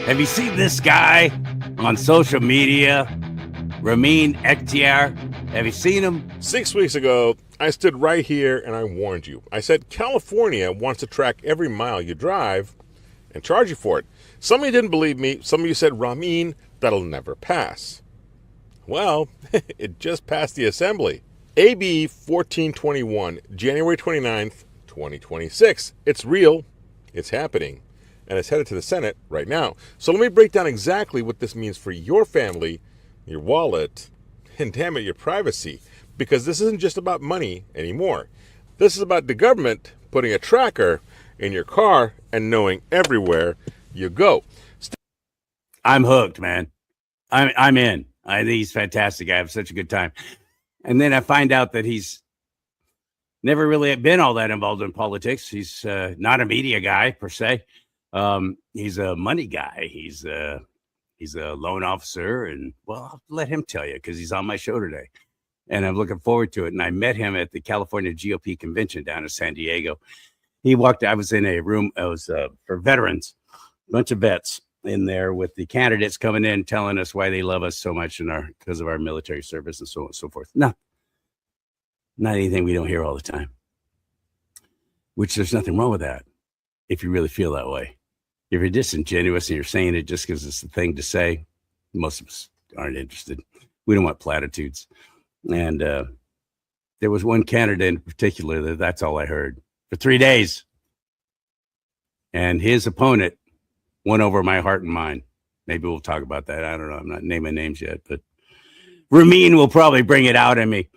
Have you seen this guy on social media? Ramin EKHTIAR. Have you seen him? 6 weeks ago, I stood right here and I warned you. I said California wants to track every mile you drive and charge you for it. Some of you didn't believe me. Some of you said, Ramin, that'll never pass. Well, it just passed the assembly. AB 1421, January 29th, 2026. It's real. It's happening. And it's headed to the Senate right now. So let me break down exactly what this means for your family, your wallet, and damn it, your privacy. Because this isn't just about money anymore. This is about the government putting a tracker in your car and knowing everywhere you go. I'm hooked, man. I'm in. I think he's fantastic. I have such a good time. And then I find out that he's never really been all that involved in politics. He's not a media guy per se. He's a money guy. He's a loan officer, and well, I'll let him tell you because he's on my show today, and I'm looking forward to it. And I met him at the California GOP convention down in San Diego. He walked. I was in a room. It was for veterans, a bunch of vets in there with the candidates coming in, telling us why they love us so much because of our military service and so on and so forth. No, not anything we don't hear all the time. Which there's nothing wrong with that if you really feel that way. If you're disingenuous and you're saying it just because it's the thing to say, most of us aren't interested. We don't want platitudes. And there was one candidate in particular that's all I heard for 3 days. And his opponent won over my heart and mind. Maybe we'll talk about that. I don't know. I'm not naming names yet, but Ramin will probably bring it out in me.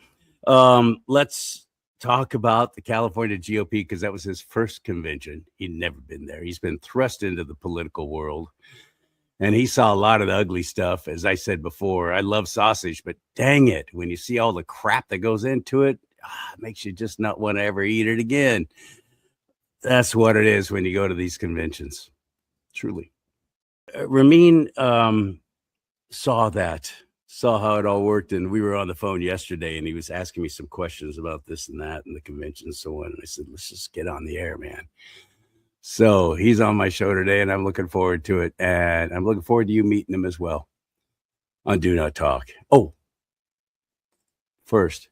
Let's talk about the California GOP because that was his first convention. He'd never been there. He's been thrust into the political world, and he saw a lot of the ugly stuff. As I said before, I love sausage, but dang it, when you see all the crap that goes into it, it makes you just not want to ever eat it again. That's what it is when you go to these conventions. Truly. Ramin saw how it all worked, and we were on the phone yesterday, and he was asking me some questions about this and that and the convention and so on. And I said, let's just get on the air, man. So he's on my show today, and I'm looking forward to it. And I'm looking forward to you meeting him as well on Do Not Talk. Oh, first,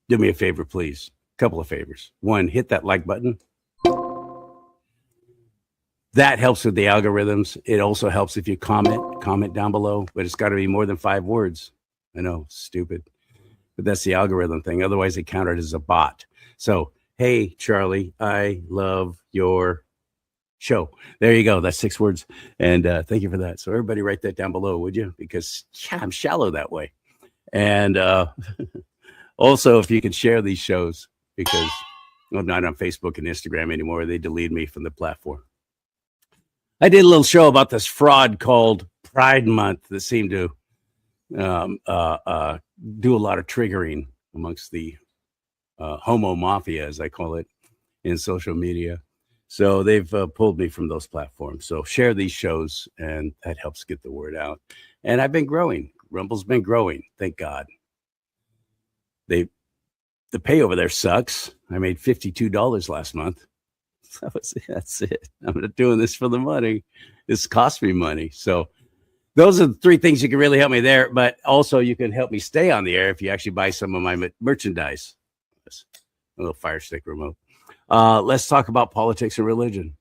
do me a favor, please. A couple of favors. One, hit that like button. That helps with the algorithms. It also helps if you comment down below, but it's got to be more than 5 words. I know, stupid, but that's the algorithm thing. Otherwise, they count it as a bot. So, hey, CharLee, I love your show. There you go. That's 6 words. And thank you for that. So everybody write that down below, would you? Because I'm shallow that way. And also, if you can share these shows, because I'm not on Facebook and Instagram anymore. They deleted me from the platform. I did a little show about this fraud called Pride Month that seemed to do a lot of triggering amongst the homo mafia, as I call it, in social media. So they've pulled me from those platforms. So share these shows, and that helps get the word out. And I've been growing. Rumble's been growing, thank God. The pay over there sucks. I made $52 last month. That's it. I'm not doing this for the money. This cost me money. So those are the 3 things you can really help me there. But also you can help me stay on the air if you actually buy some of my merchandise. A little Fire Stick remote. Let's talk about politics and religion.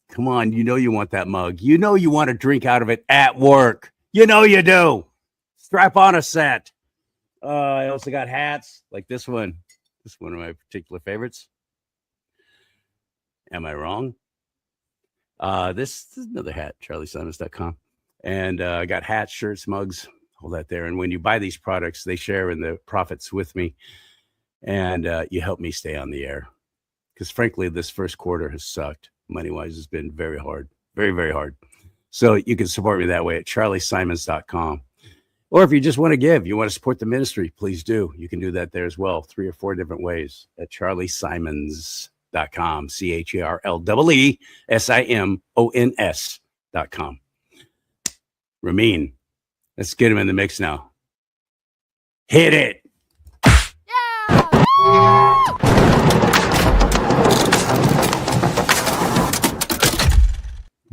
Come on. You know you want that mug. You know you want to drink out of it at work. You know you do. Strap on a set. I also got hats like this one. This is one of my particular favorites. Am I wrong? This is another hat, CharLeeSimons.com. And I got hats, shirts, mugs, all that there. And when you buy these products, they share in the profits with me. And you help me stay on the air. Because frankly, this first quarter has sucked. Money-wise, it's been very hard. Very, very hard. So you can support me that way at CharLeeSimons.com. Or if you just want to give, you want to support the ministry, please do. You can do that there as well. 3 or 4 different ways at CharLeeSimons.com. CharLeeSimons.com. Ramin, let's get him in the mix now. Hit it.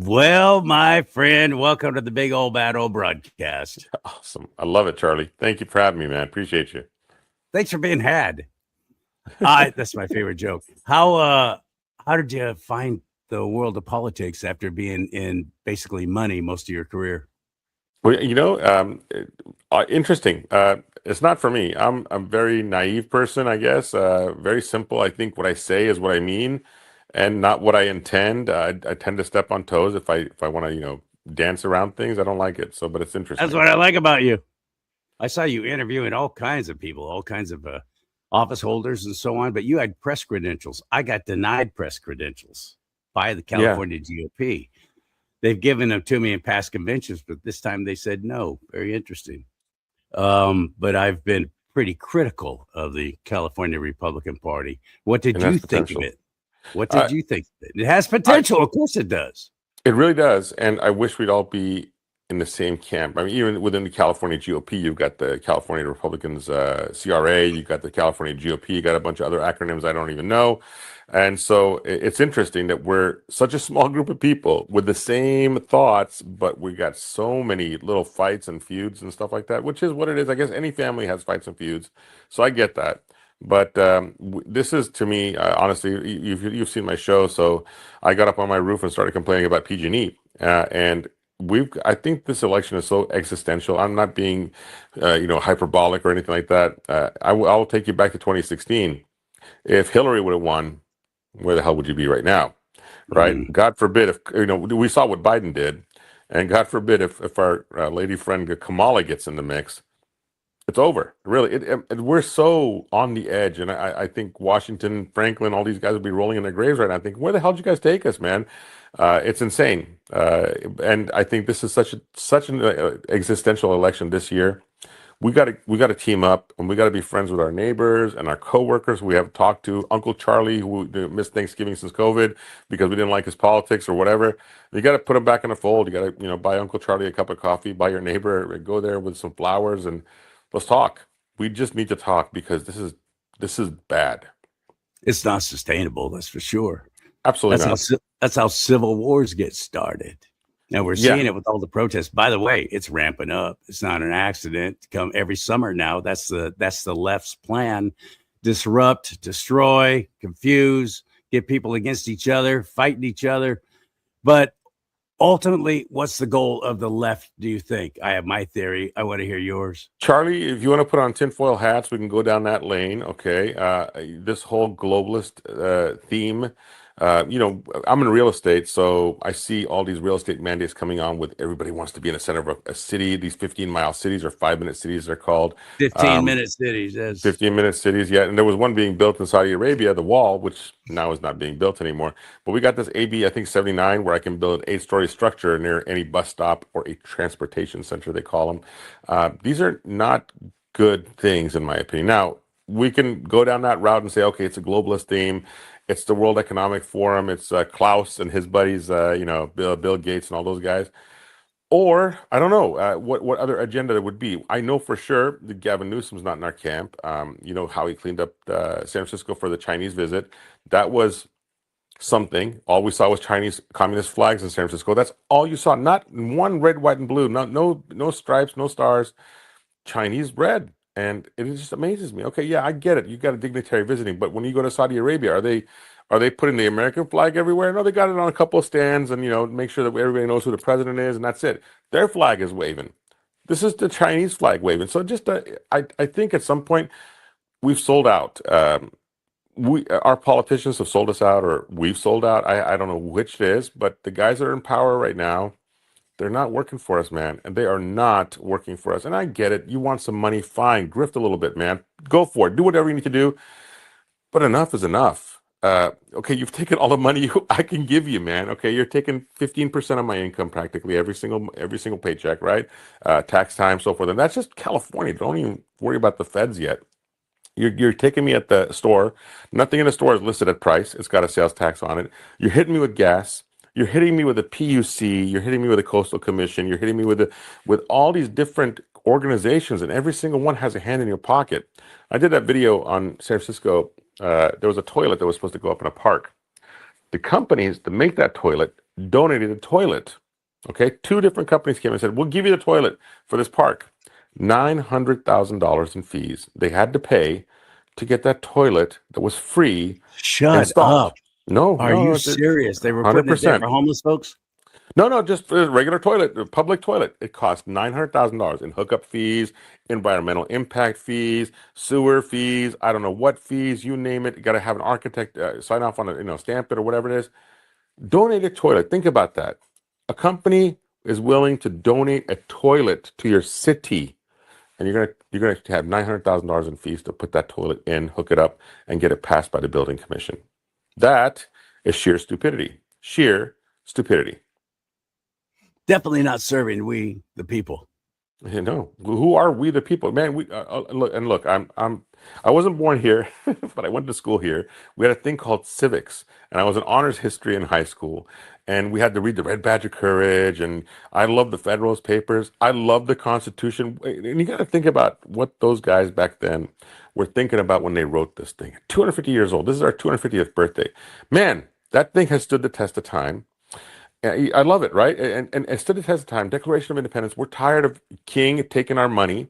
Well, my friend, welcome to the big old bad old broadcast. Awesome. I love it, Charlie. Thank you for having me, man. Appreciate you. Thanks for being had. That's my favorite joke. How did you find the world of politics after being in basically money most of your career? Well, interesting. It's not for me. I'm a very naive person, I guess. Very simple. I think what I say is what I mean, and not what I intend. I tend to step on toes if I want to, dance around things. I don't like it. So, but it's That's interesting. what I like about you. I saw you interviewing all kinds of people, all kinds of office holders and so on, but you had press credentials. I got denied press credentials by the Yeah, California GOP. They've given them to me in past conventions, but this time they said no. Very interesting. But I've been pretty critical of the California Republican Party. What did and that's you think of potential. it? What Uh, did you think of it? It has I potential. Of course it does. It really does, and I wish we'd all be in the same camp. I mean, even within the California GOP, you've got the California Republicans, CRA, you've got the California GOP, you got a bunch of other acronyms I don't even know. And so it's interesting that we're such a small group of people with the same thoughts, but we got so many little fights and feuds and stuff like that, which is what it is. I guess any family has fights and feuds, so I get that. But this is to me, honestly, you've seen my show, so I got up on my roof and started complaining about PG&E, and I think this election is so existential. I'm not being, hyperbolic or anything like that. I will take you back to 2016. If Hillary would have won, where the hell would you be right now? Right? Mm. God forbid if we saw what Biden did, and God forbid if our lady friend Kamala gets in the mix, it's over. Really, we're so on the edge, and I think Washington, Franklin, all these guys would be rolling in their graves right now. I think, where the hell did you guys take us, man? It's insane, and I think this is such an existential election this year. We got to team up, and we got to be friends with our neighbors and our coworkers we have talked to. Uncle Charlie, who missed Thanksgiving since COVID because we didn't like his politics or whatever. You got to put him back in the fold. You got to buy Uncle Charlie a cup of coffee, buy your neighbor, go there with some flowers, and let's talk. We just need to talk because this is bad. It's not sustainable, that's for sure. Absolutely That's how not. that's how civil wars get started. Now we're Yeah, seeing it with all the protests. By the way, it's ramping up. It's not an accident. Come every summer now. That's the left's plan: disrupt, destroy, confuse, get people against each other, fighting each other. But ultimately, what's the goal of the left? Do you think? I have my theory. I want to hear yours. Charlie, if you want to put on tinfoil hats, we can go down that lane. Okay. This whole globalist theme, I'm in real estate, so I see all these real estate mandates coming on with everybody wants to be in the center of a city. These 15-mile cities or 5-minute cities, they're called. 15 Um, minute cities. Yes. 15-minute cities, yeah. And there was one being built in Saudi Arabia, the wall, which now is not being built anymore. But we got this AB, I think 79, where I can build an 8-story structure near any bus stop or a transportation center, they call them. These are not good things, in my opinion. Now, we can go down that route and say, okay, it's a globalist theme. It's the World Economic Forum. It's Klaus and his buddies, Bill Gates and all those guys. Or I don't know what other agenda there would be. I know for sure that Gavin Newsom's not in our camp. You know how he cleaned up San Francisco for the Chinese visit. That was something. All we saw was Chinese communist flags in San Francisco. That's all you saw. Not one red, white, and blue. No stripes, no stars. Chinese red. And it just amazes me. Okay, yeah, I get it. You got a dignitary visiting, but when you go to Saudi Arabia, are they putting the American flag everywhere? No, they got it on a couple of stands and make sure that everybody knows who the president is, and that's it. Their flag is waving. This is the Chinese flag waving. So just I think at some point we've sold out. Our politicians have sold us out, or we've sold out. I don't know which it is, but the guys that are in power right now, they're not working for us, man. And they are not working for us. And I get it. You want some money, fine. Grift a little bit, man. Go for it. Do whatever you need to do. But enough is enough. Okay, you've taken all the money I can give you, man. Okay, you're taking 15% of my income practically every single paycheck, right? Tax time, so forth. And that's just California. Don't even worry about the feds yet. You're taking me at the store. Nothing in the store is listed at price. It's got a sales tax on it. You're hitting me with gas. You're hitting me with a PUC. You're hitting me with a coastal commission. You're hitting me with all these different organizations, and every single one has a hand in your pocket. I did that video on San Francisco. There was a toilet that was supposed to go up in a park. The companies that make that toilet donated a toilet. Okay, 2 different companies came and said, we'll give you the toilet for this park. $900,000 in fees they had to pay to get that toilet that was free Shut installed. up. No, Are you serious? They were putting it there 100%. for homeless folks? No, just a regular toilet, a public toilet. It cost $900,000 in hookup fees, environmental impact fees, sewer fees. I don't know what fees, you name it. You got to have an architect sign off on it, stamp it or whatever it is. Donate a toilet. Think about that. A company is willing to donate a toilet to your city, and you're gonna have $900,000 in fees to put that toilet in, hook it up, and get it passed by the building commission. That is sheer stupidity. Sheer stupidity. Definitely not serving we the people. Who are we the people, man? Look, I wasn't born here, but I went to school here. We had a thing called civics, and I was in honors history in high school, and we had to read the Red Badge of Courage, and I love the Federalist Papers. I love the Constitution, and you got to think about what those guys back then were thinking about when they wrote this thing. 250 years old. This is our 250th birthday. Man, that thing has stood the test of time. I love it, right? And stood the test of time. Declaration of Independence. We're tired of King taking our money,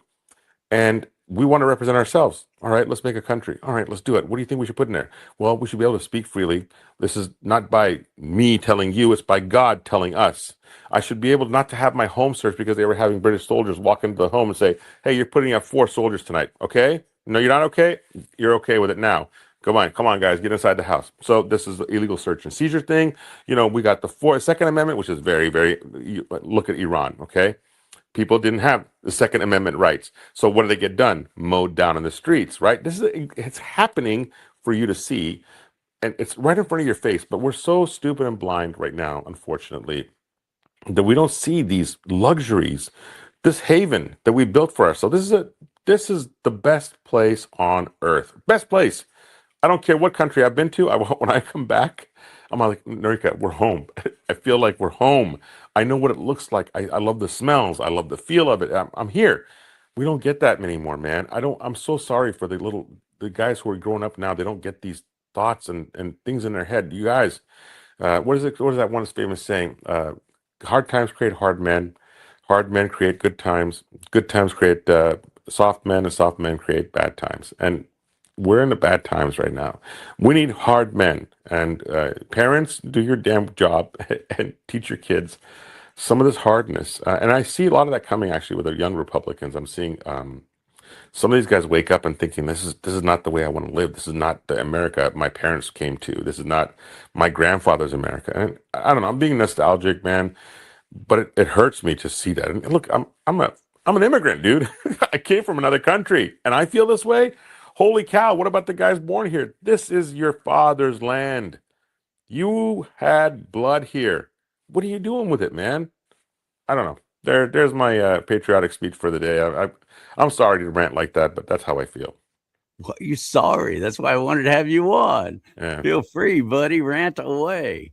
and we want to represent ourselves. All right, let's make a country. All right, let's do it. What do you think we should put in there? Well, we should be able to speak freely. This is not by me telling you, it's by God telling us. I should be able not to have my home searched because they were having British soldiers walk into the home and say, hey, you're putting up 4 soldiers tonight, okay? No, you're not okay? You're okay with it now. Come on, guys, get inside the house. So this is the illegal search and seizure thing. We got the Second Amendment, which is very, very, look at Iran, okay? People didn't have the Second Amendment rights. So what do they get done? Mowed down in the streets, right? It's happening for you to see, and it's right in front of your face. But we're so stupid and blind right now, unfortunately, that we don't see these luxuries, this haven that we built for ourselves. This is the best place on earth. Best place. I don't care what country I've been to. When I come back, I'm like, Norika, we're home. I feel like we're home. I know what it looks like. I love the smells. I love the feel of it. I'm here. We don't get that anymore, man. I'm so sorry for the guys who are growing up now. They don't get these thoughts and things in their head. You guys, what is that one famous saying? Hard times create hard men. Hard men create good times. Good times create soft men, and soft men create bad times. And we're in the bad times right now. We need hard men. And parents, do your damn job and teach your kids some of this hardness. And I see a lot of that coming actually with the young Republicans. I'm seeing some of these guys wake up and thinking, this is not the way I want to live. This is not the America my parents came to. This is not my grandfather's America. And I don't know. I'm being nostalgic, man, but it hurts me to see that. And look, I'm an immigrant, dude. I came from another country, and I feel this way. Holy cow, what about the guys born here? This is your father's land. You had blood here. What are you doing with it, man? I don't know. There's my patriotic speech for the day. I'm sorry to rant like that, but that's how I feel. Well, you're sorry. That's why I wanted to have you on. Yeah. Feel free, buddy. Rant away.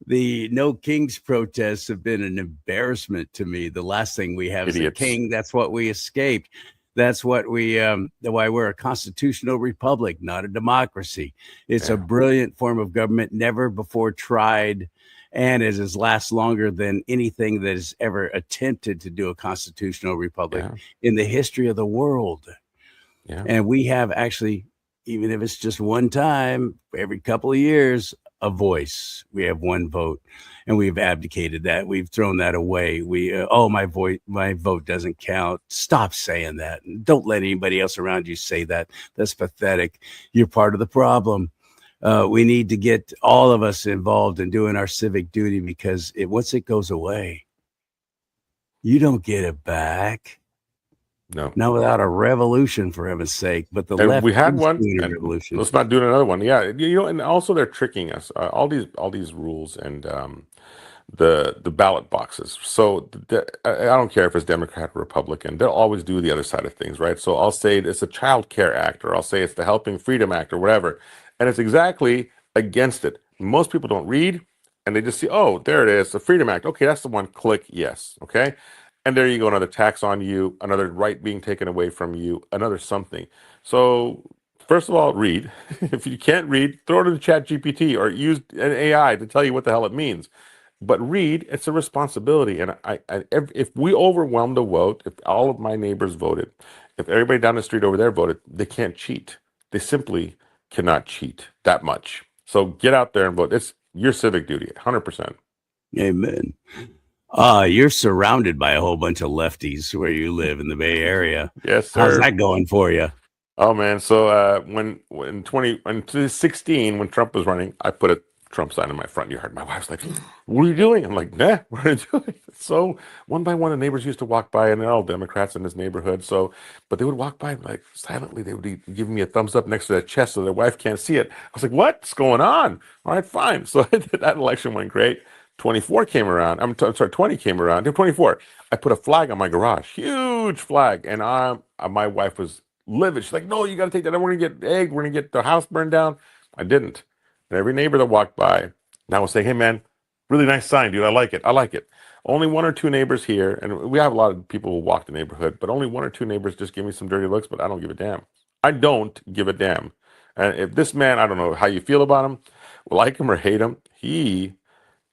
The No Kings protests have been an embarrassment to me. The last thing we have Idiots. is a king. That's what we escaped. That's what why we're a constitutional republic, not a democracy. It's a brilliant form of government, never before tried, and it has last longer than anything that has ever attempted to do a constitutional republic in the history of the world. Yeah. And we have actually, even if it's just one time every couple of years, a voice. We have one vote, and we've abdicated that. We've thrown that away. My vote doesn't count. Stop saying that. Don't let anybody else around you say that. That's pathetic. You're part of the problem. We need to get all of us involved in doing our civic duty, because once it goes away, you don't get it back. No, not without a revolution, for heaven's sake. But the left, we had one. Revolution. Let's not do another one. Yeah, and also they're tricking us. All these rules and the ballot boxes. So I don't care if it's Democrat or Republican. They'll always do the other side of things, right? So I'll say it's a Child Care Act, or I'll say it's the Helping Freedom Act, or whatever, and it's exactly against it. Most people don't read, and they just see, oh, there it is, the Freedom Act. Okay, that's the one. Click yes. Okay. And there you go, another tax on you, another right being taken away from you, another something. So First of all, read. If you can't read, throw it in Chat GPT or use an AI to tell you what the hell it means. But read, it's a responsibility. And if we overwhelmed a vote, if all of my neighbors voted, if everybody down the street over there voted, they can't cheat. They simply cannot cheat that much. So get out there and vote. It's your civic duty, 100%. Amen. You're surrounded by a whole bunch of lefties where you live in the Bay Area. Yes, How's sir. that going for you? Oh man, so when 2016, when Trump was running, I put a Trump sign in my front yard. My wife's like, "What are you doing?" I'm like, "Nah, what are you doing?" So one by one, the neighbors used to walk by, and they're all Democrats in this neighborhood. So, but they would walk by like silently. They would be giving me a thumbs up next to their chest, so their wife can't see it. I was like, "What's going on?" All right, fine. So that election went great. 24 came around. Sorry, 20 came around. 24. I put a flag on my garage, huge flag, and my wife was livid. She's like, "No, you got to take that. We're gonna get egged. We're gonna get the house burned down." I didn't. And every neighbor that walked by, and I was saying, "Hey, man, really nice sign, dude. I like it. I like it." Only one or two neighbors here, and we have a lot of people who walk the neighborhood, but only one or two neighbors just give me some dirty looks. But I don't give a damn. I don't give a damn. And if this man, I don't know how you feel about him, like him or hate him, he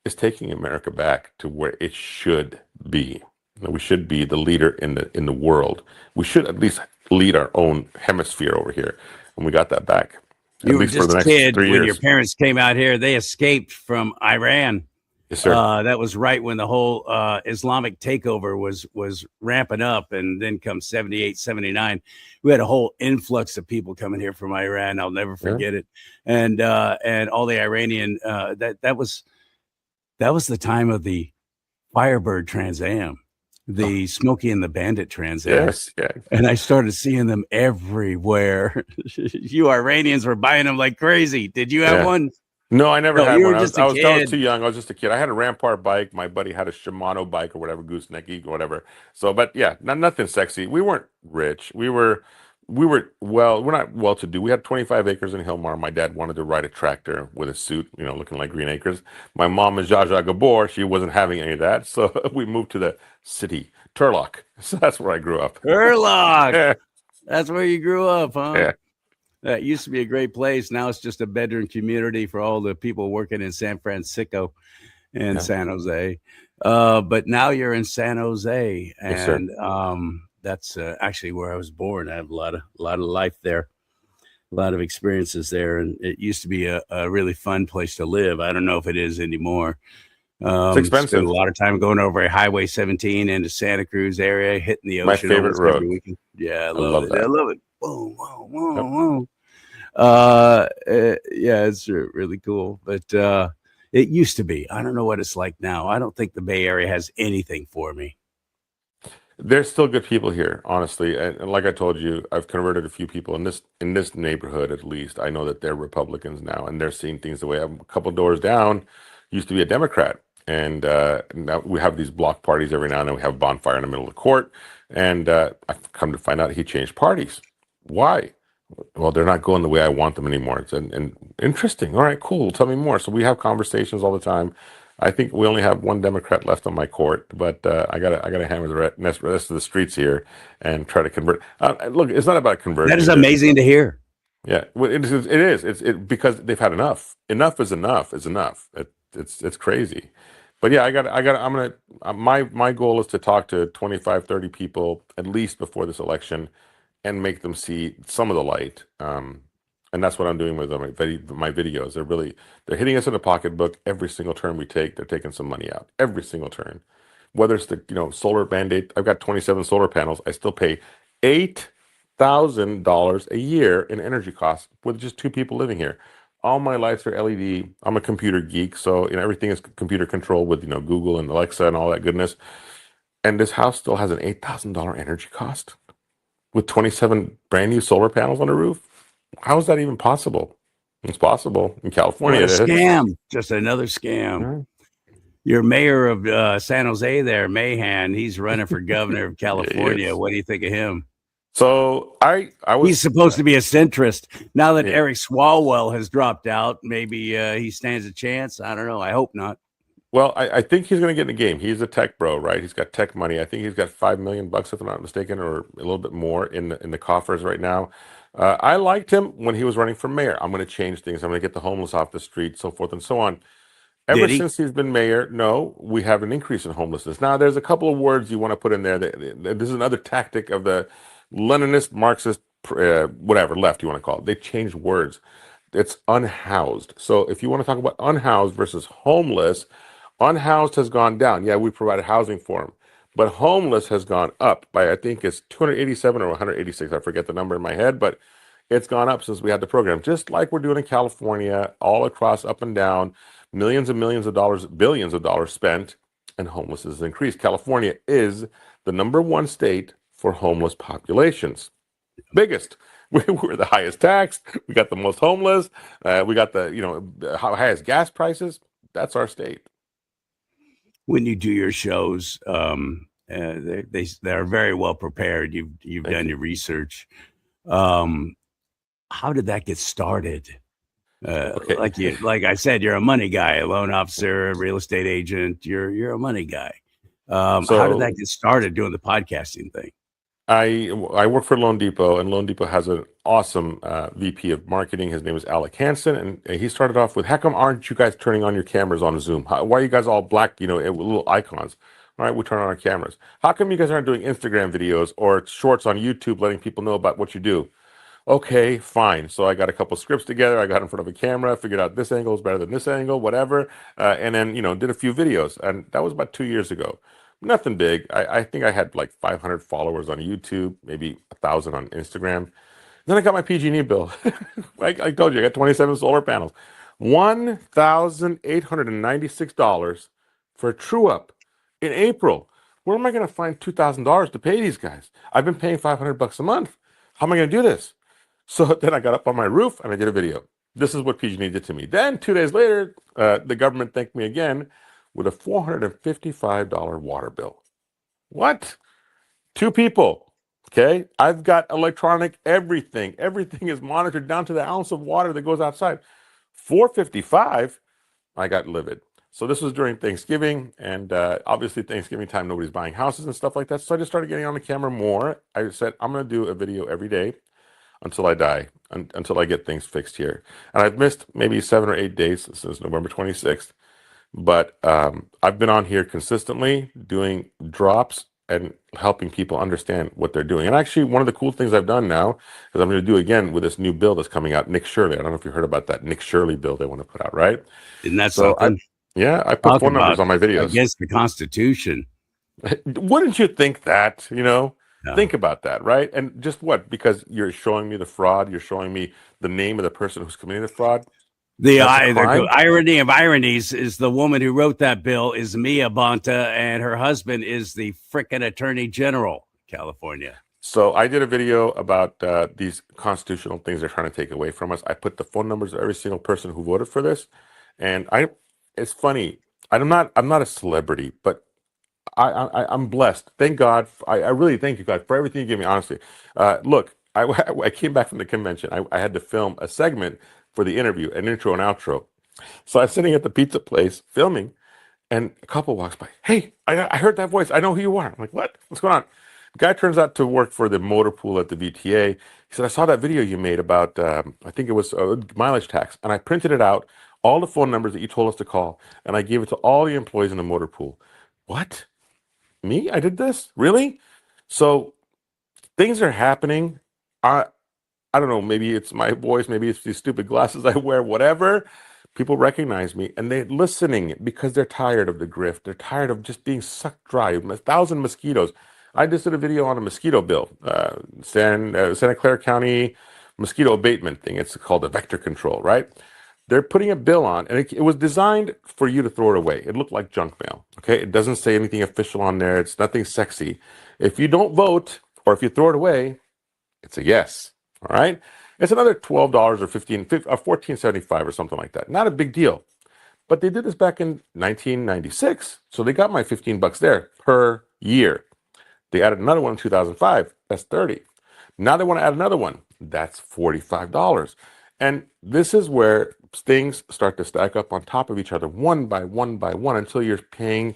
is taking America back to where it should be. We should be the leader in the world. We should at least lead our own hemisphere over here, and we got that back. You At were least for just the a next kid 3 when years. your parents came out here. They escaped from Iran. Yes, sir. That was right when the whole Islamic takeover was ramping up, and then come 78, 79, we had a whole influx of people coming here from Iran. I'll never forget it. And all the Iranian that was the time of the Firebird Trans Am, the Smokey and the Bandit Trans Am. Yes, yeah. And I started seeing them everywhere. You Iranians were buying them like crazy. Did you have one? No, I never No, had you were one. just a I was kid. too young. I was just a kid. I had a Rampart bike. My buddy had a Shimano bike or whatever, goosenecky or whatever. So, but yeah, nothing sexy. We weren't rich. We're not well to do. We had 25 acres in Hillmar. My dad wanted to ride a tractor with a suit, looking like Green Acres. My mom is Zsa Zsa Gabor. She wasn't having any of that. So we moved to the city, Turlock. So that's where I grew up. Turlock. Yeah. That's where you grew up, huh? Yeah. That used to be a great place. Now it's just a bedroom community for all the people working in San Francisco and San Jose. But now you're in San Jose, and that's actually where I was born. I have a lot of life there, a lot of experiences there, and it used to be a really fun place to live. I don't know if it is anymore. It's expensive. Spent a lot of time going over Highway 17 into Santa Cruz area, hitting the ocean. My favorite road. Every weekend. Yeah, I love it. that. I love it. Whoa, whoa, whoa, whoa. Yeah, it's really cool. But it used to be. I don't know what it's like now. I don't think the Bay Area has anything for me. There's still good people here, honestly, and like I told you, I've converted a few people in this neighborhood. At least I know that they're Republicans now, and they're seeing things the way I'm. A couple doors down used to be a Democrat, and now we have these block parties every now and then. We have a bonfire in the middle of the court, and I've come to find out he changed parties. Why? Well, they're not going the way I want them anymore. It's and interesting. All right, cool. Tell me more. So we have conversations all the time. I think we only have one Democrat left on my court, but I gotta hammer the rest of the streets here and try to convert. Look, it's not about conversion. That is amazing to hear. Yeah, well, it is. It's because they've had enough. Enough is enough. It's crazy. But yeah, I'm gonna. My goal is to talk to 25, 30 people at least before this election, and make them see some of the light. And that's what I'm doing with my videos. They're hitting us in the pocketbook every single turn we take. They're taking some money out every single turn. Whether it's the solar band-aid, I've got 27 solar panels. I still pay $8,000 a year in energy costs with just two people living here. All my lights are LED. I'm a computer geek, so everything is computer controlled with Google and Alexa and all that goodness. And this house still has an $8,000 energy cost with 27 brand new solar panels on the roof. How is that even possible? It's possible in California. What a scam! Just another scam. Mm-hmm. Your mayor of San Jose there, Mahan, he's running for governor of California. Yes. What do you think of him? So he's supposed to be a centrist. Now that Eric Swalwell has dropped out, maybe he stands a chance. I don't know. I hope not. Well, I think he's going to get in the game. He's a tech bro, right? He's got tech money. I think he's got $5 million, if I'm not mistaken, or a little bit more in the coffers right now. I liked him when he was running for mayor. I'm going to change things. I'm going to get the homeless off the street, so forth and so on. Ever Did he? since he's been mayor, no, we have an increase in homelessness. Now, there's a couple of words you want to put in there. This is another tactic of the Leninist, Marxist, whatever, left you want to call it. They change words. It's unhoused. So if you want to talk about unhoused versus homeless, unhoused has gone down. Yeah, we provided housing for them. But homeless has gone up by, I think it's 287 or 186. I forget the number in my head, but it's gone up since we had the program. Just like we're doing in California, all across, up and down, millions and millions of dollars, billions of dollars spent, and homelessness has increased. California is the #1 state for homeless populations. Biggest. We're the highest taxed. We got the most homeless. We got the highest gas prices. That's our state. When you do your shows, they're very well prepared. You've done your research. How did that get started? Okay. Like I said, you're a money guy, a loan officer, a real estate agent. You're a money guy. How did that get started doing the podcasting thing? I work for Loan Depot, and Loan Depot has an awesome VP of marketing. His name is Alec Hansen, and he started off with, "How come aren't you guys turning on your cameras on Zoom? Why are you guys all black, with little icons?" All right, we turn on our cameras. "How come you guys aren't doing Instagram videos or shorts on YouTube, letting people know about what you do?" Okay, fine. So I got a couple scripts together. I got in front of a camera, figured out this angle is better than this angle, whatever, and then did a few videos, and that was about 2 years ago. Nothing big. I think I had like 500 followers on YouTube, maybe 1,000 on Instagram. Then I got my PG&E bill. I told you, I got 27 solar panels, $1,896 for a true up in April. Where am I going to find $2,000 to pay these guys? I've been paying $500 a month. How am I going to do this? So then I got up on my roof and I did a video. This is what PG&E did to me. Then 2 days later, the government thanked me again with a $455 water bill. What? 2 people. Okay. I've got electronic everything. Everything is monitored down to the ounce of water that goes outside. $455. I got livid. So this was during Thanksgiving, and obviously Thanksgiving time, nobody's buying houses and stuff like that. So I just started getting on the camera more. I said, I'm going to do a video every day until I die, until I get things fixed here. And I've missed maybe 7 or 8 days since November 26th. But I've been on here consistently doing drops and helping people understand what they're doing. And actually, one of the cool things I've done now is I'm going to do again with this new bill that's coming out, Nick Shirley. I don't know if you heard about that Nick Shirley bill they want to put out, right? Isn't that something? I put phone numbers on my videos. Against the Constitution. Wouldn't you think that, No. Think about that, right? And just what? Because you're showing me the fraud, you're showing me the name of the person who's committing the fraud. The irony of ironies is the woman who wrote that bill is Mia Bonta, and her husband is the frickin' Attorney General, California. So I did a video about these constitutional things they're trying to take away from us. I put the phone numbers of every single person who voted for this, and it's funny. I'm not a celebrity, but I'm blessed. Thank God. I really thank you, God, for everything you give me, honestly. Look, I came back from the convention. I had to film a segment for the interview, an intro and outro. So I was sitting at the pizza place filming, and a couple walks by. "Hey, I heard that voice. I know who you are." I'm like, "What? What's going on?" The guy turns out to work for the motor pool at the VTA. He said, "I saw that video you made about, I think it was mileage tax, and I printed it out, all the phone numbers that you told us to call, and I gave it to all the employees in the motor pool." What? Me? I did this? Really? So things are happening. I don't know, maybe it's my voice, maybe it's these stupid glasses I wear, whatever. People recognize me and they're listening because they're tired of the grift. They're tired of just being sucked dry. 1,000 mosquitoes. I just did a video on a mosquito bill, Santa Clara County mosquito abatement thing. It's called the vector control, right? They're putting a bill on, and it was designed for you to throw it away. It looked like junk mail, okay? It doesn't say anything official on there. It's nothing sexy. If you don't vote or if you throw it away, it's a yes. All right. It's another $12 or $14.75 or something like that. Not a big deal. But they did this back in 1996. So they got my $15 there per year. They added another one in 2005. That's 30. Now they want to add another one. That's $45. And this is where things start to stack up on top of each other, one by one by one, until you're paying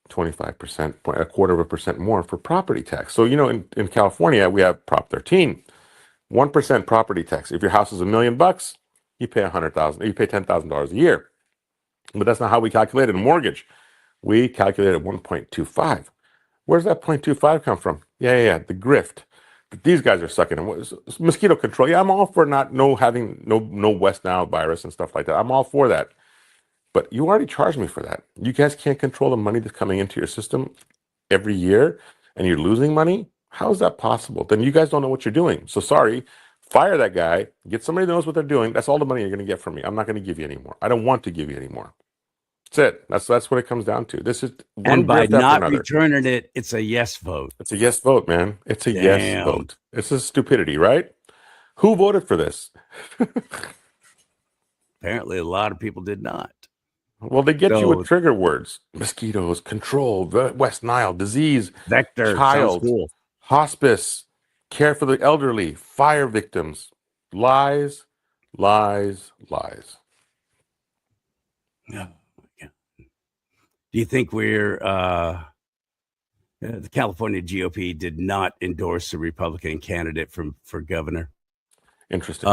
25%, a quarter of a percent more for property tax. So, in California, we have Prop 13. 1% property tax. If your house is $1 million, you pay $100,000. You pay $10,000 a year. But that's not how we calculated a mortgage. We calculated 1.25. Where's that 0.25 come from? Yeah. The grift. But these guys are sucking. Mosquito control. Yeah, I'm all for having no West Nile virus and stuff like that. I'm all for that. But you already charged me for that. You guys can't control the money that's coming into your system every year, and you're losing money. How is that possible? Then you guys don't know what you're doing. So sorry, fire that guy. Get somebody that knows what they're doing. That's all the money you're going to get from me. I'm not going to give you anymore. I don't want to give you anymore. That's it. That's what it comes down to. This is one And by grift after not another. returning it, it's a yes vote. It's a yes vote, man. It's a yes vote. It's a stupidity, right? Who voted for this? Apparently, a lot of people did not. Well, they get you with trigger words: mosquitoes, control, West Nile, disease, vector, child, cool. hospice, care for the elderly, fire victims. Lies, lies, lies. Yeah. Do you think the California GOP did not endorse a Republican candidate for governor? Interesting.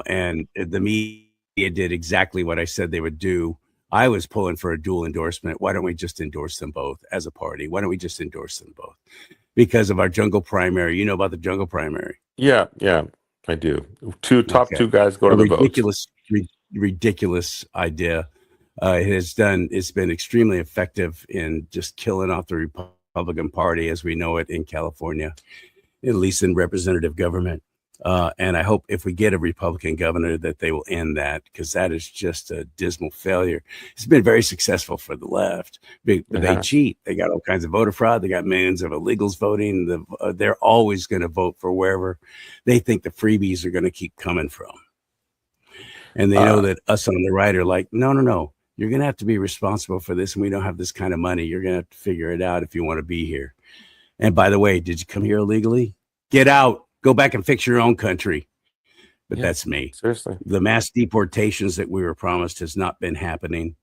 And the media did exactly what I said they would do. I was pulling for a dual endorsement. Why don't we just endorse them both as a party? Why don't we just endorse them both? Because of our jungle primary. You know about the jungle primary? Yeah, I do. Top two guys go to the vote. Ridiculous idea. It's been extremely effective in just killing off the Republican Party as we know it in California, at least in representative government. And I hope if we get a Republican governor that they will end that, because that is just a dismal failure. It's been very successful for the left, but they cheat. They got all kinds of voter fraud. They got millions of illegals voting. They're always going to vote for wherever they think the freebies are going to keep coming from. And they know that us on the right are like, no. You're going to have to be responsible for this, and we don't have this kind of money. You're going to have to figure it out if you want to be here. And by the way, did you come here illegally? Get out. Go back and fix your own country. But that's me. Seriously. The mass deportations that we were promised has not been happening.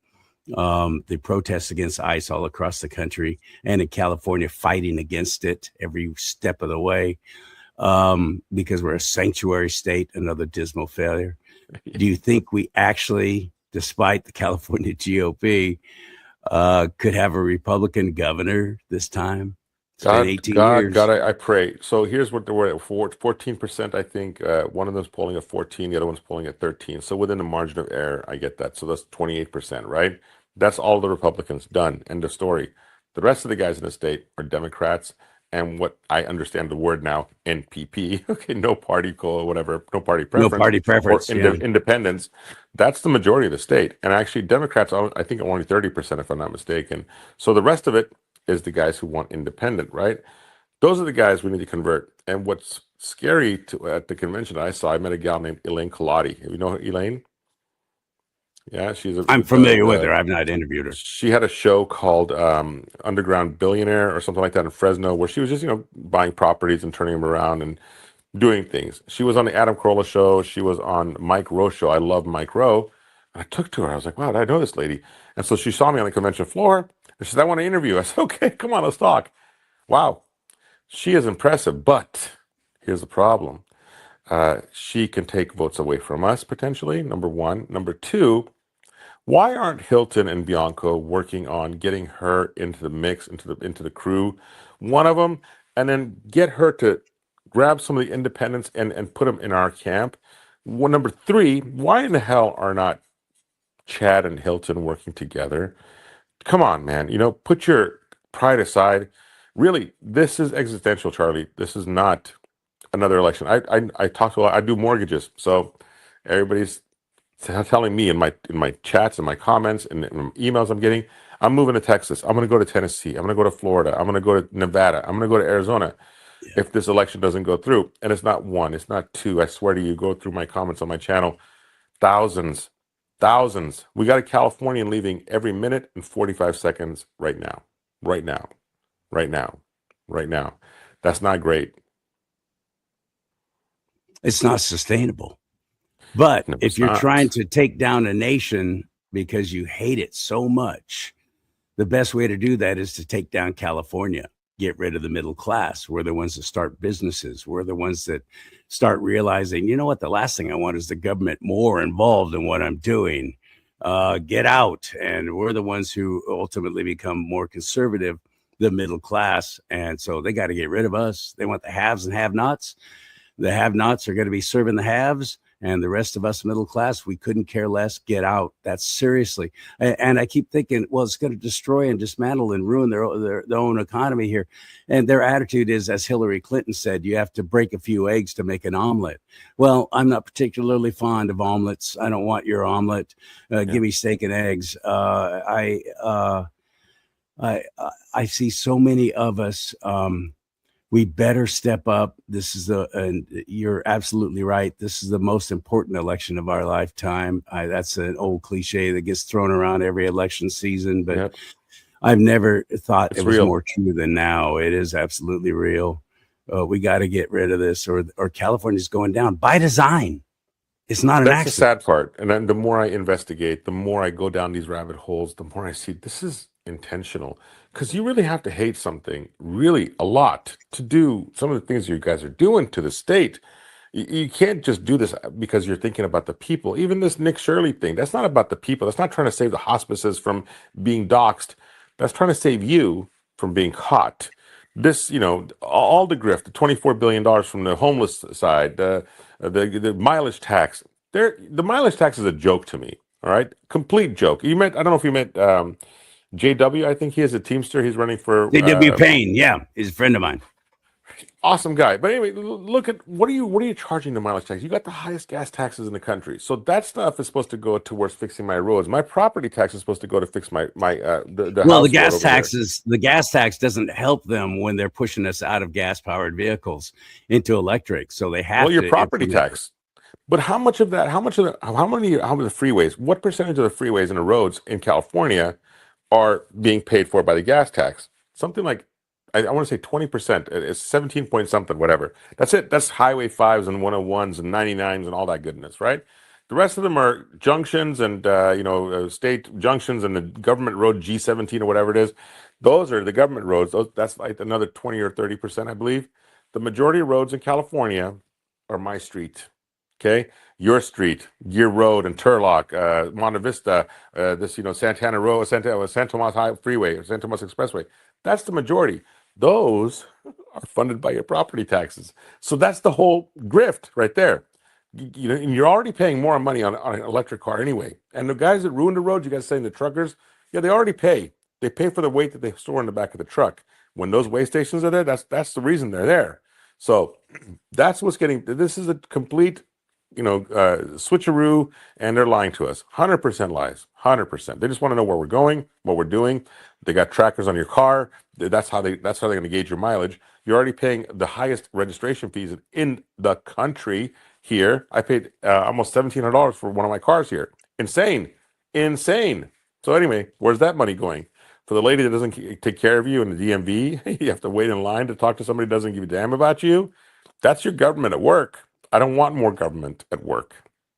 The protests against ICE all across the country and in California fighting against it every step of the way because we're a sanctuary state, another dismal failure. Do you think we actually, despite the California GOP, could have a Republican governor this time? It's been 18 years. God, I pray. So here's what they were at: 14%. I think one of them's polling at 14, the other one's polling at 13. So within the margin of error, I get that. So that's 28%, right? That's all the Republicans done. End of story. The rest of the guys in the state are Democrats, and what I understand the word now, NPP. Okay, no party whatever, no party preference. No party preference. Or independence. That's the majority of the state, and actually Democrats, I think, are only 30%, if I'm not mistaken. So the rest of it is the guys who want independent, right? Those are the guys we need to convert. And what's scary at the convention I met a gal named Elaine Colati. You know Elaine? Yeah, I'm familiar with her. I've not interviewed her. She had a show called Underground Billionaire or something like that in Fresno, where she was just, buying properties and turning them around and doing things. She was on the Adam Carolla show. She was on Mike Rowe's show. I love Mike Rowe. And I took to her. I was like, wow, I know this lady. And so she saw me on the convention floor. And she said, I want to interview. I said, okay, come on, let's talk. Wow. She is impressive, but here's the problem. She can take votes away from us, potentially, number one. Number two, why aren't Hilton and Bianco working on getting her into the mix, into the crew, one of them, and then get her to grab some of the independents and put them in our camp? Well, number three, why in the hell are not Chad and Hilton working together? Come on, man. Put your pride aside. Really, this is existential, CharLee. This is not another election. I talk to a lot. I do mortgages, so everybody's telling me in my chats and my comments and emails I'm getting, I'm moving to Texas. I'm going to go to Tennessee. I'm going to go to Florida. I'm going to go to Nevada. I'm going to go to Arizona if this election doesn't go through. And it's not one. It's not two. I swear to you, go through my comments on my channel. Thousands. We got a Californian leaving every minute and 45 seconds right now. Right now. That's not great. It's not sustainable. But No, if you're not. trying to take down a nation because you hate it so much, the best way to do that is to take down California. get rid of the middle class. We're the ones that start businesses. We're the ones that start realizing, you know what, the last thing I want is the government more involved in what I'm doing. Get out. And we're the ones who ultimately become more conservative, the middle class. And so they got to get rid of us. They want the haves and have-nots. The have-nots are going to be serving the haves, and the rest of us middle class, we couldn't care less. Get out. That's seriously. And I keep thinking, well, it's going to destroy and dismantle and ruin their own economy here. And their attitude is, as Hillary Clinton said, you have to break a few eggs to make an omelet. Well, I'm not particularly fond of omelets. I don't want your omelet. Give me steak and eggs. I see so many of us. We better step up. This is and you're absolutely right. This is the most important election of our lifetime. That's an old cliche that gets thrown around every election season, but I've never thought it was more true than now. It is absolutely real. We got to get rid of this, or California's going down by design. It's not an accident. That's the sad part. And then the more I investigate, the more I go down these rabbit holes, the more I see this is intentional. Because you really have to hate something really a lot to do some of the things you guys are doing to the state. You can't just do this because you're thinking about the people. Even this Nick Shirley thing, that's not about the people. That's not trying to save the hospices from being doxxed. That's trying to save you from being caught. This, all the grift, the $24 billion from the homeless side, the mileage tax. The mileage tax is a joke to me. All right, complete joke. I don't know if you met JW. I think he is a Teamster. He's running for JW Payne. Yeah, he's a friend of mine. Awesome guy. But anyway, look at what are you charging the mileage tax? You got the highest gas taxes in the country. So that stuff is supposed to go towards fixing my roads. My property tax is supposed to go to fix the gas taxes. The gas tax doesn't help them when they're pushing us out of gas powered vehicles into electric. So they have your property tax. But how much of that? How many of the freeways? What percentage of the freeways and the roads in California are being paid for by the gas tax? Something like, I want to say 20%. It's 17 point something, whatever. That's it. That's Highway 5s and 101s and 99s and all that goodness, right? The rest of them are junctions and, state junctions and the government road G17 or whatever it is. Those are the government roads. That's like another 20 or 30%, I believe. The majority of roads in California are my street. Okay, your street, Gear Road and Turlock, Monte Vista, Santana Road, San Tomas High Freeway, San Tomas Expressway. That's the majority. Those are funded by your property taxes. So that's the whole grift right there. And you're already paying more money on an electric car anyway. And the guys that ruin the roads, you guys saying the truckers, they already pay. They pay for the weight that they store in the back of the truck. When those weigh stations are there, that's the reason they're there. So that's what's this is a complete switcheroo, and they're lying to us. 100% lies. 100%. They just want to know where we're going, what we're doing. They got trackers on your car. That's how they're going to gauge your mileage. You're already paying the highest registration fees in the country here. I paid almost $1,700 for one of my cars here. Insane. So anyway, where's that money going? For the lady that doesn't take care of you in the DMV, you have to wait in line to talk to somebody who doesn't give a damn about you. That's your government at work. I don't want more government at work.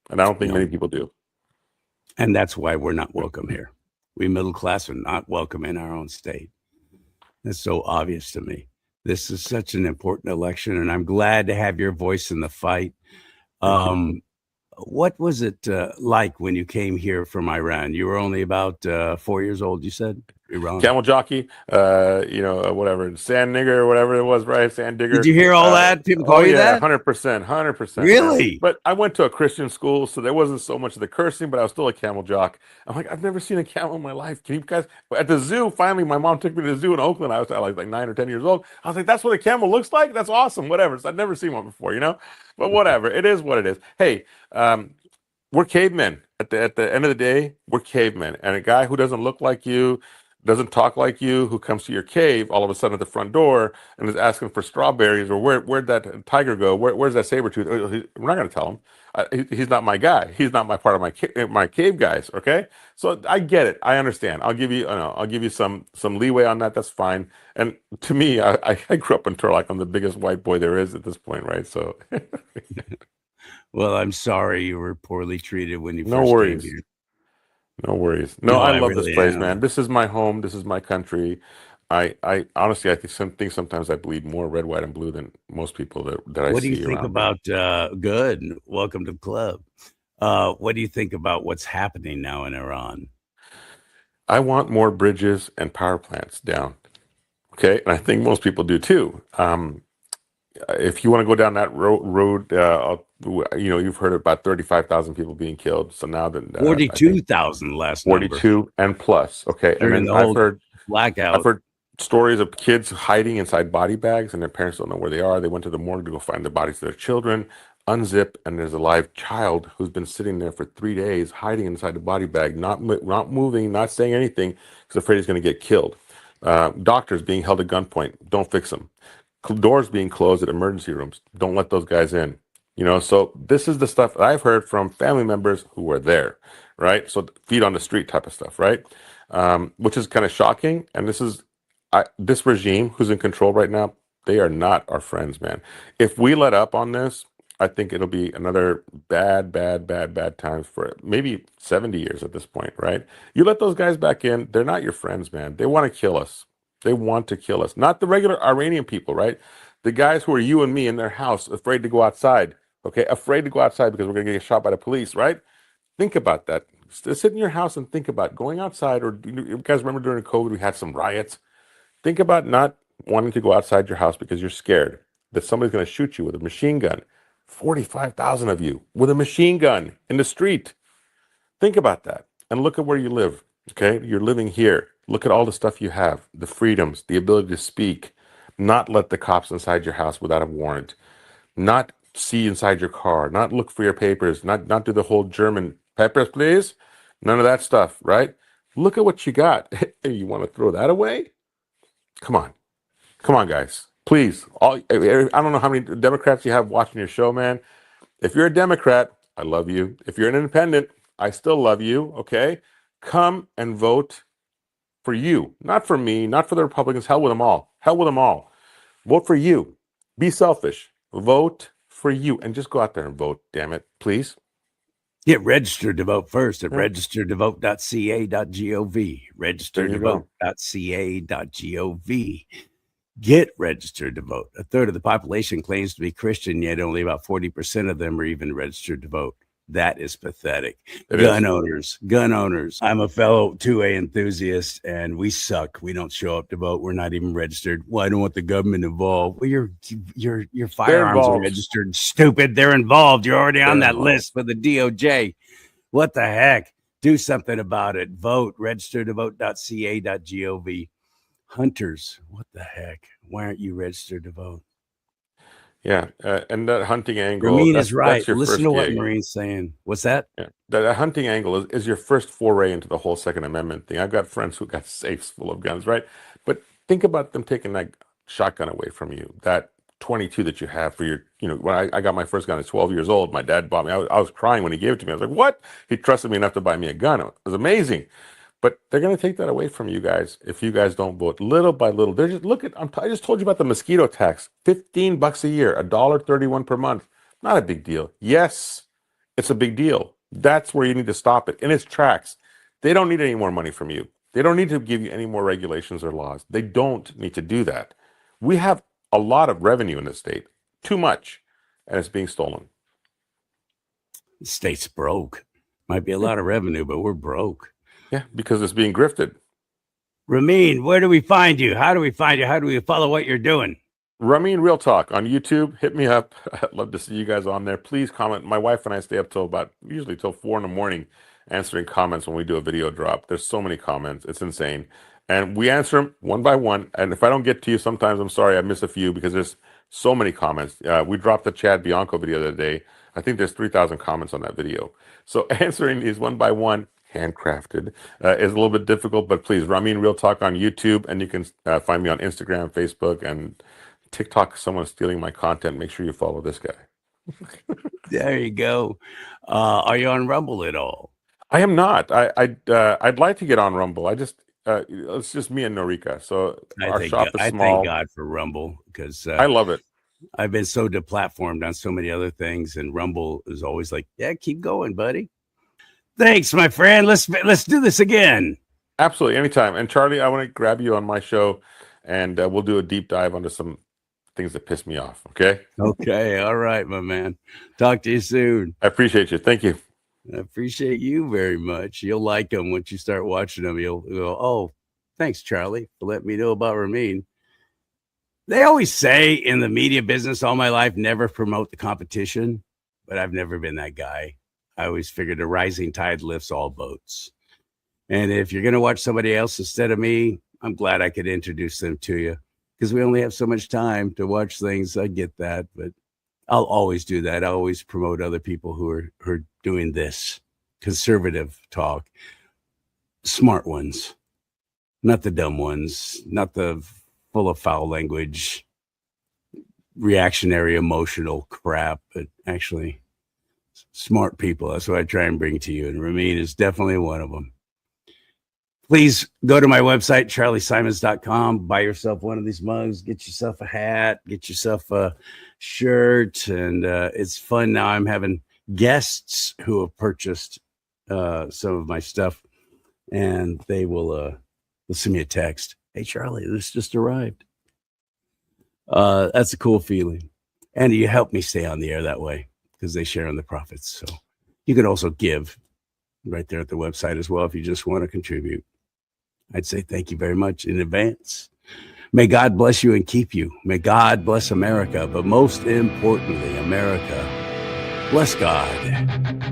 And I don't think many people do. And that's why we're not welcome here. We middle class are not welcome in our own state. It's so obvious to me. This is such an important election, and I'm glad to have your voice in the fight. What was it like when you came here from Iran? You were only about 4 years old, you said? Iran. Camel jockey, whatever, sand nigger or whatever it was, right? Sand digger. Did you hear all that? People call you that? 100%. Really? Man. But I went to a Christian school, so there wasn't so much of the cursing, but I was still a camel jock. I'm like, I've never seen a camel in my life. Can you guys, at the zoo, finally, my mom took me to the zoo in Oakland. I was like 9 or 10 years old. I was like, that's what a camel looks like? That's awesome. Whatever. So I'd never seen one before, But whatever. It is what it is. Hey, we're cavemen. At the end of the day, we're cavemen. And a guy who doesn't look like you, doesn't talk like you, who comes to your cave all of a sudden at the front door and is asking for strawberries or where'd that tiger go? Where's that saber tooth? We're not going to tell him. He's not my guy. He's not my part of my cave guys. Okay, so I get it. I understand. I'll give you some leeway on that. That's fine. And to me, I grew up in Turlock. I'm the biggest white boy there is at this point, right? So, well, I'm sorry you were poorly treated when you no first worries. came here. No worries. No, I love really this place, am. man. This is my home. This is my country. I honestly, I think sometimes I bleed more red, white, and blue than most people that I What do you see think around me. about good? Welcome to the club. What do you think about what's happening now in Iran? I want more bridges and power plants down. Okay, and I think most people do too. If you want to go down that road, you've heard about 35,000 people being killed. So now that I think 42,000 last number 42 and plus. Okay, and during then the whole I've blackout. heard stories of kids hiding inside body bags, and their parents don't know where they are. They went to the morgue to go find the bodies of their children, unzip, and there's a live child who's been sitting there for 3 days, hiding inside the body bag, not moving, not saying anything, because afraid he's going to get killed. Doctors being held at gunpoint, don't fix them. Doors being closed at emergency rooms, don't let those guys in. So this is the stuff that I've heard from family members who were there, right? So feet on the street type of stuff, right? Which is kind of shocking. And this regime who's in control right now, they are not our friends, man. If we let up on this, I think it'll be another bad times for maybe 70 years at this point, right? You let those guys back in, they're not your friends, man. They want to kill us. They want to kill us. Not the regular Iranian people, right? The guys who are you and me in their house, afraid to go outside, okay? Afraid to go outside because we're going to get shot by the police, right? Think about that. Sit in your house and think about going outside. Or you guys remember during COVID, we had some riots. Think about not wanting to go outside your house because you're scared that somebody's going to shoot you with a machine gun. 45,000 of you with a machine gun in the street. Think about that and look at where you live. Okay, you're living here. Look at all the stuff you have, the freedoms, the ability to speak, not let the cops inside your house without a warrant, not see inside your car, not look for your papers, not do the whole German papers, please. None of that stuff, right? Look at what you got. You want to throw that away? Come on. Come on, guys. Please. I don't know how many Democrats you have watching your show, man. If you're a Democrat, I love you. If you're an independent, I still love you, okay? Come and vote for you, not for me, not for the Republicans. Hell with them all. Hell with them all. Vote for you. Be selfish. Vote for you. And just go out there and vote, damn it, please. Get registered to vote first at Yeah. registertovote.ca.gov. There you go. Registertovote.ca.gov. Get registered to vote. A third of the population claims to be Christian, yet only about 40% of them are even registered to vote. That is pathetic. Gun owners. I'm a fellow 2A enthusiast, and we suck. We don't show up to vote. We're not even registered. Well, I don't want the government involved. Well, your firearms are registered. Stupid. They're involved. You're already on that list with the DOJ. What the heck? Do something about it. Vote. Registertovote.ca.gov. Hunters. What the heck? Why aren't you registered to vote? Yeah, and that hunting angle. Ramin is right. That's your Listen first to what gig. Marine's saying. What's that? Yeah, that hunting angle is your first foray into the whole Second Amendment thing. I've got friends who got safes full of guns, right? But think about them taking that shotgun away from you, that 22 that you have for your, when I got my first gun at 12 years old, my dad bought me. I was crying when he gave it to me. I was like, what? He trusted me enough to buy me a gun. It was amazing. But they're going to take that away from you guys if you guys don't vote little by little. They're just I just told you about the mosquito tax, $15 a year, $1.31 per month. Not a big deal. Yes, it's a big deal. That's where you need to stop it in its tracks. They don't need any more money from you. They don't need to give you any more regulations or laws. They don't need to do that. We have a lot of revenue in this state, too much, and it's being stolen. The state's broke. Might be a lot of revenue, but we're broke. Yeah, because it's being grifted. Ramin, where do we find you? How do we find you? How do we follow what you're doing? Ramin-Real Talk on YouTube. Hit me up. I'd love to see you guys on there. Please comment. My wife and I stay up usually till 4 in the morning answering comments when we do a video drop. There's so many comments. It's insane. And we answer them one by one. And if I don't get to you, sometimes I'm sorry I miss a few because there's so many comments. We dropped the Chad Bianco video the other day. I think there's 3,000 comments on that video. So answering these one by one, handcrafted, is a little bit difficult, but please, Ramin-Real Talk on YouTube, and you can find me on Instagram, Facebook, and TikTok. Someone's stealing my content. Make sure you follow this guy. There you go. Are you on Rumble at all? I am not. I'd like to get on Rumble. It's just me and Norika. So our shop is small. I thank God for Rumble because I love it. I've been so deplatformed on so many other things, and Rumble is always like, yeah, keep going, buddy. Thanks, my friend. Let's do this again. Absolutely, anytime. And CharLee, I want to grab you on my show and we'll do a deep dive onto some things that piss me off. Okay. Okay. All right, my man. Talk to you soon. I appreciate you. Thank you. I appreciate you very much. You'll like them once you start watching them. You'll go, oh, thanks, Charlie, for letting me know about Ramin. They always say in the media business all my life, never promote the competition, but I've never been that guy. I always figured a rising tide lifts all boats. And if you're going to watch somebody else instead of me, I'm glad I could introduce them to you because we only have so much time to watch things. I get that, but I'll always do that. I always promote other people who are doing this conservative talk, smart ones, not the dumb ones, not the full of foul language, reactionary, emotional crap, but actually smart people. That's what I try and bring to you. And Ramin is definitely one of them. Please go to my website, charliesimons.com, buy yourself one of these mugs, get yourself a hat, get yourself a shirt. And it's fun now. I'm having guests who have purchased some of my stuff, and they will send me a text. Hey, Charlie, this just arrived. That's a cool feeling. And you help me stay on the air that way because they share in the profits. So you can also give right there at the website as well if you just want to contribute. I'd say thank you very much in advance. May God bless you and keep you. May God bless America. But most importantly, America, bless God.